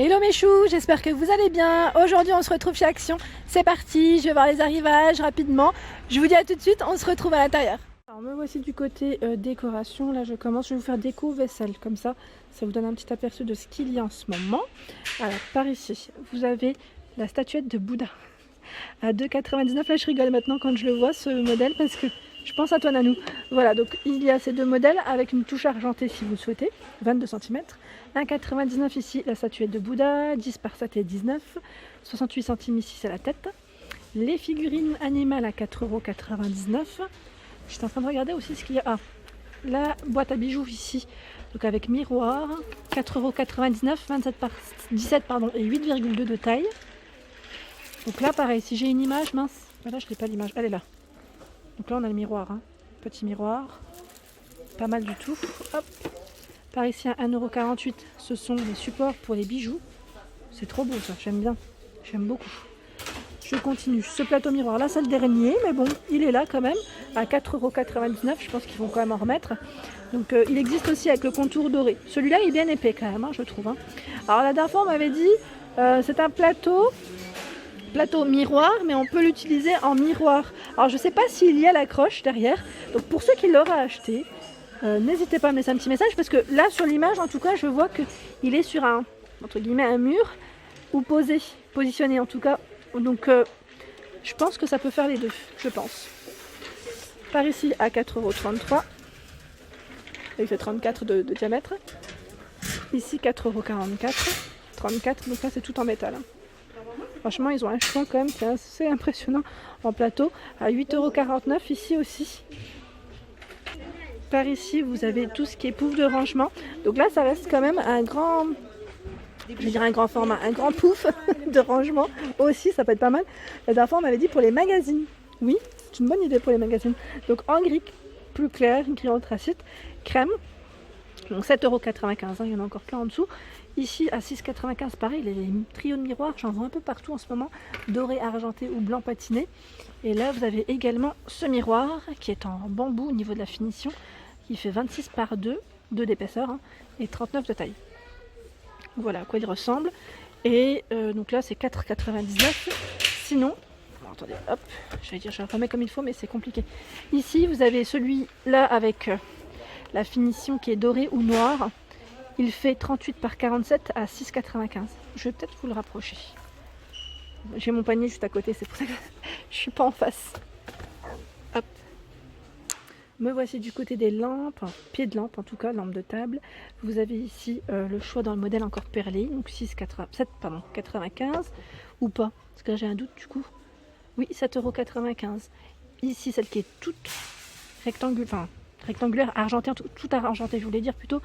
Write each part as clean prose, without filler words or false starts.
Hello mes choux, j'espère que vous allez bien. Aujourd'hui on se retrouve chez Action. C'est parti, je vais voir les arrivages rapidement. Je vous dis à tout de suite, on se retrouve à l'intérieur. Alors me voici du côté décoration. Là je commence, je vais vous faire déco vaisselle. Comme ça vous donne un petit aperçu de ce qu'il y a en ce moment. Alors par ici, vous avez la statuette de Bouddha à 2,99 €. Là je rigole maintenant quand je le vois ce modèle parce que je pense à toi Nanou. Voilà, donc il y a ces deux modèles avec une touche argentée si vous le souhaitez, 22 cm. 1,99 € ici la statuette de Bouddha, 10 par 7 et 19, 68 cm ici c'est la tête. Les figurines animales à 4,99 €. J'étais en train de regarder aussi ce qu'il y a. Ah, la boîte à bijoux ici, donc avec miroir, 4,99 €, 27 par 17 pardon, et 8,2 de taille. Donc là pareil, si j'ai une image, mince, voilà je n'ai pas l'image, elle est là. Donc là on a le miroir, hein. Petit miroir, pas mal du tout. Hop. Par ici à 1,48 €, ce sont les supports pour les bijoux. C'est trop beau ça, j'aime bien, j'aime beaucoup. Je continue, ce plateau miroir là c'est le dernier, mais bon, il est là quand même, à 4,99 €, je pense qu'ils vont quand même en remettre. Donc il existe aussi avec le contour doré. Celui-là il est bien épais quand même, hein, je trouve. Hein. Alors la dernière fois on m'avait dit, c'est un plateau miroir, mais on peut l'utiliser en miroir. Alors je sais pas s'il y a l'accroche derrière, donc pour ceux qui l'auraient acheté, n'hésitez pas à me laisser un petit message, parce que là sur l'image en tout cas je vois qu'il est sur un, entre guillemets, un mur, ou positionné en tout cas, donc je pense que ça peut faire les deux, je pense. Par ici à 4,33 €, il fait 34 de diamètre, ici 4,44 €, 34, donc là c'est tout en métal. Hein. Franchement, ils ont un choix quand même qui est assez impressionnant en plateau. À 8,49 € ici aussi. Par ici, vous avez tout ce qui est pouf de rangement. Donc là, ça reste quand même un grand... Je vais dire un grand format, un grand pouf de rangement aussi, ça peut être pas mal. La dernière fois, on m'avait dit pour les magazines. Oui, c'est une bonne idée pour les magazines. Donc en gris plus clair, gris anthracite, crème. Donc 7,95 €, hein, il y en a encore plein en dessous. Ici à 6,95 €, pareil, les trios de miroirs, j'en vois un peu partout en ce moment, doré, argenté ou blanc patiné. Et là vous avez également ce miroir qui est en bambou au niveau de la finition, qui fait 26 par 2 d'épaisseur, hein, et 39 de taille. Voilà à quoi il ressemble. Et donc là c'est 4,99 €. Sinon, alors, attendez, hop, je le remets comme il faut, mais c'est compliqué. Ici vous avez celui-là avec la finition qui est dorée ou noire. Il fait 38 par 47 à 6,95 €. Je vais peut-être vous le rapprocher. J'ai mon panier juste à côté, c'est pour ça que je suis pas en face. Hop. Me voici du côté des lampes, pied de lampe en tout cas, lampe de table. Vous avez ici le choix dans le modèle encore perlé, donc 7,95 € ou pas, parce que là j'ai un doute du coup. Oui, 7,95 €. Ici, celle qui est toute rectangulaire, argentée, tout argenté, je voulais dire plutôt,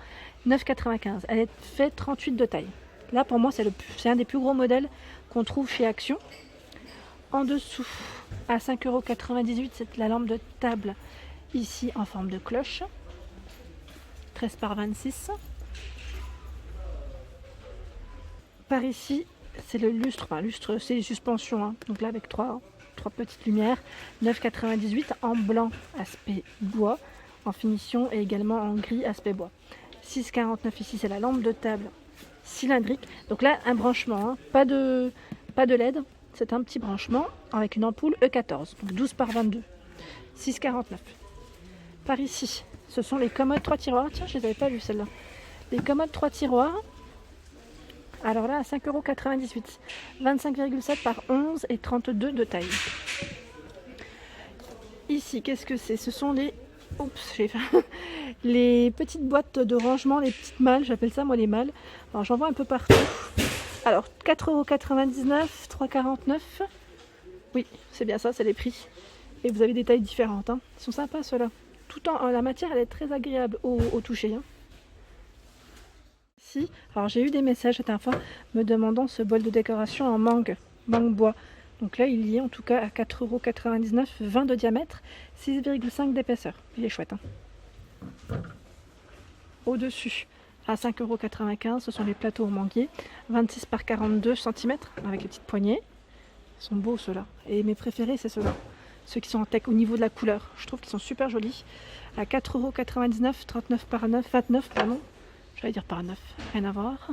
9,95 €. Elle fait 38 de taille. Là, pour moi, c'est un des plus gros modèles qu'on trouve chez Action. En dessous, à 5,98 €, c'est la lampe de table, ici en forme de cloche. 13 par 26. Par ici, c'est le lustre, c'est les suspensions, hein. Donc là, avec trois petites lumières, 9,98 € en blanc, aspect bois, en finition, et également en gris, aspect bois. 6,49 € ici, c'est la lampe de table cylindrique. Donc là, un branchement, hein, pas de LED, c'est un petit branchement avec une ampoule E14, donc 12 par 22, 6,49 €. Par ici, ce sont les commodes 3 tiroirs. Tiens, je les avais pas vues celles-là. Les commodes 3 tiroirs. Alors là, à 5,98 €, 25,7 par 11 et 32 de taille. Ici, qu'est-ce que c'est? Ce sont les... Oups, j'ai fait... les petites boîtes de rangement, les petites malles, j'appelle ça moi les malles. Alors j'en vois un peu partout. Alors 4,99 €, 3,49 €. Oui, c'est bien ça, c'est les prix. Et vous avez des tailles différentes. Hein. Ils sont sympas ceux-là. Tout en la matière, elle est très agréable au toucher. Hein. Si, alors j'ai eu des messages cette dernière fois me demandant ce bol de décoration en mangue bois. Donc là il y est en tout cas à 4,99 €, 20 de diamètre, 6,5 d'épaisseur. Il est chouette. Hein. Au-dessus, à 5,95 €, ce sont les plateaux au manguier, 26 par 42 cm avec les petites poignées. Ils sont beaux ceux-là. Et mes préférés c'est ceux-là. Ceux qui sont en tech au niveau de la couleur. Je trouve qu'ils sont super jolis. À 4,99 €, 39 par 9, 29 pardon. j'allais dire par 9, rien à voir.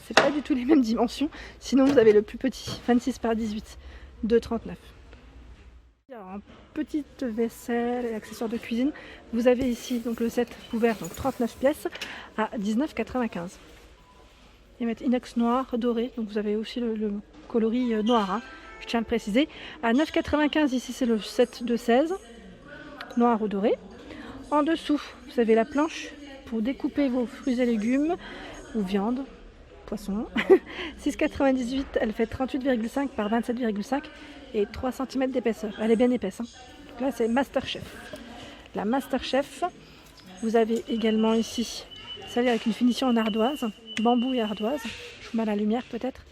C'est pas du tout les mêmes dimensions. Sinon vous avez le plus petit, 26 par 18, 2,39. Alors, en petite vaisselle et accessoires de cuisine, vous avez ici donc le set couvert, donc 39 pièces à 19,95. Ils mettent inox noir doré, donc vous avez aussi le coloris noir, hein, je tiens à le préciser. À 9,95 ici c'est le set de 16, noir ou doré. En dessous vous avez la planche pour découper vos fruits et légumes ou viande, poisson. 6,98, elle fait 38,5 par 27,5 et 3 cm d'épaisseur. Elle est bien épaisse. Hein. Donc là c'est Masterchef. La Masterchef, vous avez également ici celle avec une finition en ardoise, bambou et ardoise. Je vous mets à la lumière peut-être.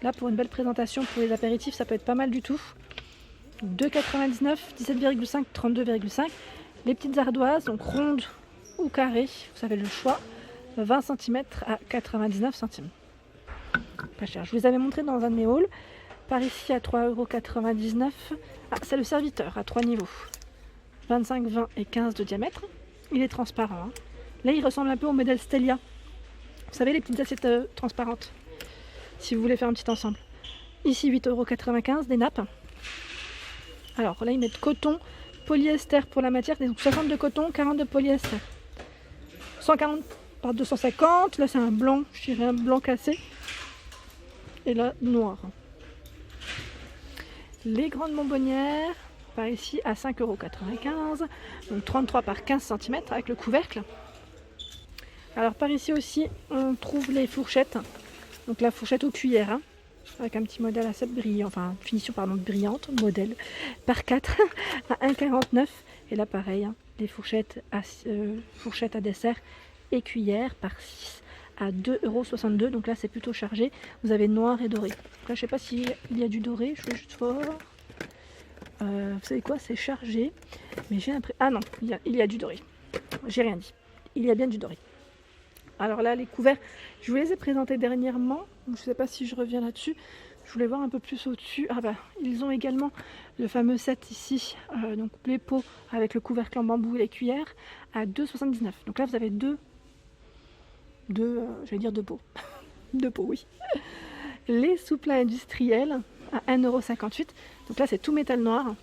Là pour une belle présentation pour les apéritifs ça peut être pas mal du tout. 2,99, 17,5, 32,5. Les petites ardoises, donc rondes ou carrées, vous avez le choix. 20 cm à 99 centimes. Pas cher. Je vous les avais montré dans un de mes hauls. Par ici à 3,99 €. Ah, c'est le serviteur à 3 niveaux. 25, 20 et 15 de diamètre. Il est transparent. Hein. Là, il ressemble un peu au modèle Stelia. Vous savez, les petites assiettes transparentes. Si vous voulez faire un petit ensemble. Ici, 8,95 € des nappes. Alors là, ils mettent coton, polyester pour la matière. Donc 60 de coton, 40 de polyester. 140 par 250. Là, c'est un blanc, je dirais un blanc cassé. Et là, noir. Les grandes bonbonnières, par ici à 5,95 €, donc 33 par 15 cm avec le couvercle. Alors par ici aussi, on trouve les fourchettes, donc la fourchette aux cuillères, hein, avec un petit modèle assez brillant, enfin finition pardon brillante, modèle par 4 à 1,49 €. Et là pareil, hein, les fourchettes à dessert et cuillères par 6 à 2,62 €. Donc là c'est plutôt chargé. Vous avez noir et doré. Donc là je sais pas s'il y a du doré, je vais juste voir. Vous savez quoi, c'est chargé. Mais j'ai l'impression. Ah non, il y a du doré. J'ai rien dit. Il y a bien du doré. Alors là les couverts, je vous les ai présentés dernièrement. Je ne sais pas si je reviens là-dessus. Je voulais voir un peu plus au-dessus. Ah bah ils ont également le fameux set ici. Donc les pots avec le couvercle en bambou et les cuillères à 2,79 €. Donc là vous avez deux pots. Deux pots, oui. Les sous-plats industriels à 1,58 €. Donc là, c'est tout métal noir.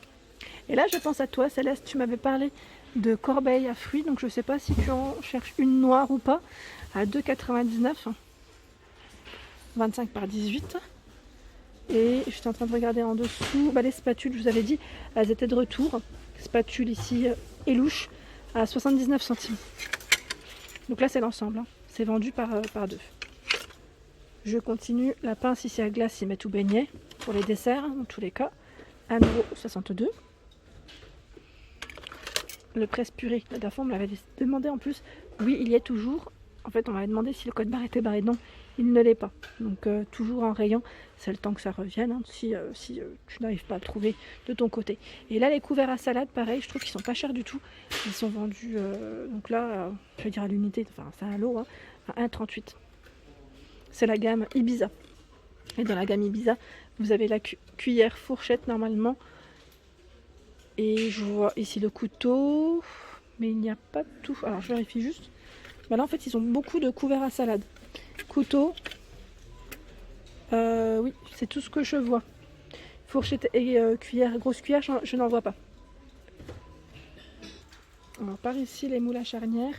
Et là, je pense à toi, Céleste. Tu m'avais parlé de corbeilles à fruits. Donc je ne sais pas si tu en cherches une noire ou pas. À 2,99 €. 25 par 18. Et je suis en train de regarder en dessous. Bah, les spatules, je vous avais dit, elles étaient de retour. Spatule ici, Elouche, à 79 centimes. Donc là, c'est l'ensemble. Hein. C'est vendu par deux. Je continue. La pince ici à glace, ils mettent tout beignet pour les desserts, dans tous les cas. 1,62 €. Le presse-purée, la dernière fois, on me l'avait demandé en plus. Oui, il y est toujours. En fait, on m'avait demandé si le code barre était barré. Non, il ne l'est pas. Donc, toujours en rayon. C'est le temps que ça revienne, hein, si tu n'arrives pas à le trouver de ton côté. Et là, les couverts à salade, pareil, je trouve qu'ils sont pas chers du tout. Ils sont vendus, donc là, je vais dire à l'unité, enfin, c'est un lot, hein, à 1,38 €. C'est la gamme Ibiza. Et dans la gamme Ibiza, vous avez la cuillère fourchette normalement. Et je vois ici le couteau. Mais il n'y a pas tout. Alors je vérifie juste. Bah là en fait ils ont beaucoup de couverts à salade. Couteau. Oui, c'est tout ce que je vois. Fourchette et cuillère, grosse cuillère, je n'en vois pas. Alors par ici les moules à charnière.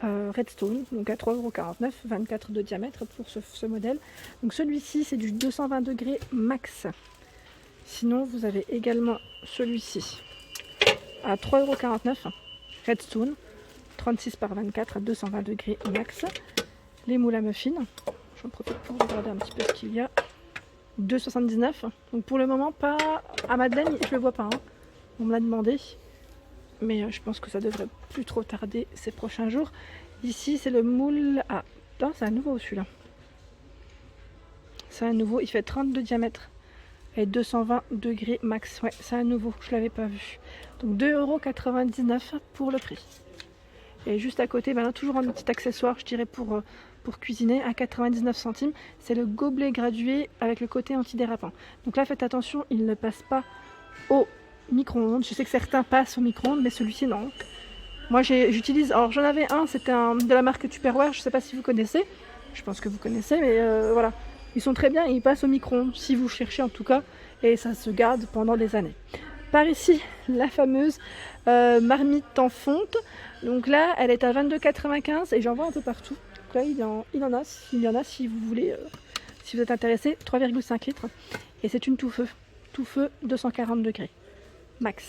Redstone, donc à 3,49 €, 24 de diamètre pour ce modèle. Donc celui-ci c'est du 220 degrés max. Sinon vous avez également celui-ci à 3,49 €, Redstone, 36 par 24 à 220 degrés max. Les moules à muffins, j'en profite pour regarder un petit peu ce qu'il y a. 2,79 €. Donc pour le moment pas à Madeleine, je le vois pas. Hein. On me l'a demandé. Mais je pense que ça devrait plus trop tarder ces prochains jours. Ici, c'est le moule à... Ah, c'est un nouveau celui-là. C'est un nouveau, il fait 30 de diamètre. Et 220 degrés max. Ouais, c'est un nouveau, je ne l'avais pas vu. Donc 2,99 € pour le prix. Et juste à côté, ben là, toujours un petit accessoire, je dirais, pour cuisiner, à 99 centimes. C'est le gobelet gradué avec le côté antidérapant. Donc là, faites attention, il ne passe pas au micro-ondes. Je sais que certains passent au micro-ondes, mais celui-ci non. Moi j'utilise, alors j'en avais un, c'était de la marque Tupperware, je ne sais pas si vous connaissez, je pense que vous connaissez, mais voilà. Ils sont très bien et ils passent au micro-ondes, si vous cherchez en tout cas, et ça se garde pendant des années. Par ici, la fameuse marmite en fonte. Donc là, elle est à 22,95 et j'en vois un peu partout. Donc là, il y en a si vous voulez, si vous êtes intéressé, 3,5 litres. Et c'est une tout feu 240 degrés, max.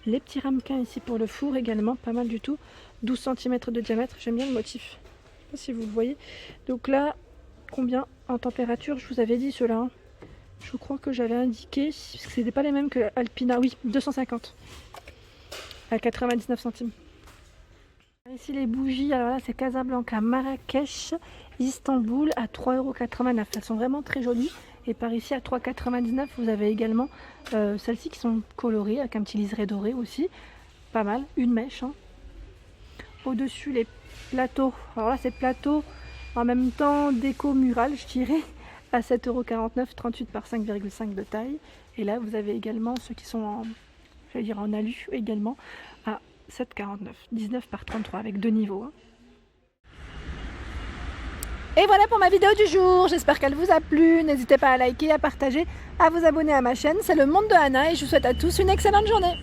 Les petits ramequins ici pour le four également, pas mal du tout. 12 cm de diamètre, j'aime bien le motif. Je sais pas si vous le voyez. Donc là, combien en température? Je vous avais dit ceux-là. Hein. Je crois que j'avais indiqué, parce que c'était pas les mêmes que Alpina. Oui, 250 à 99 centimes. Ici les bougies, alors là c'est Casablanca, Marrakech, Istanbul à 3,89 €. Elles sont vraiment très jolies. Et par ici à 3,99 € vous avez également celles-ci qui sont colorées avec un petit liseré doré aussi. Pas mal, une mèche. Hein. Au-dessus les plateaux. Alors là c'est plateau en même temps déco murale je dirais. À 7,49 €, 38 par 5,5 de taille. Et là vous avez également ceux qui sont en alu également à 7,49 €, 19 par 33 avec 2 niveaux. Hein. Et voilà pour ma vidéo du jour, j'espère qu'elle vous a plu, n'hésitez pas à liker, à partager, à vous abonner à ma chaîne, c'est le monde de Anna et je vous souhaite à tous une excellente journée.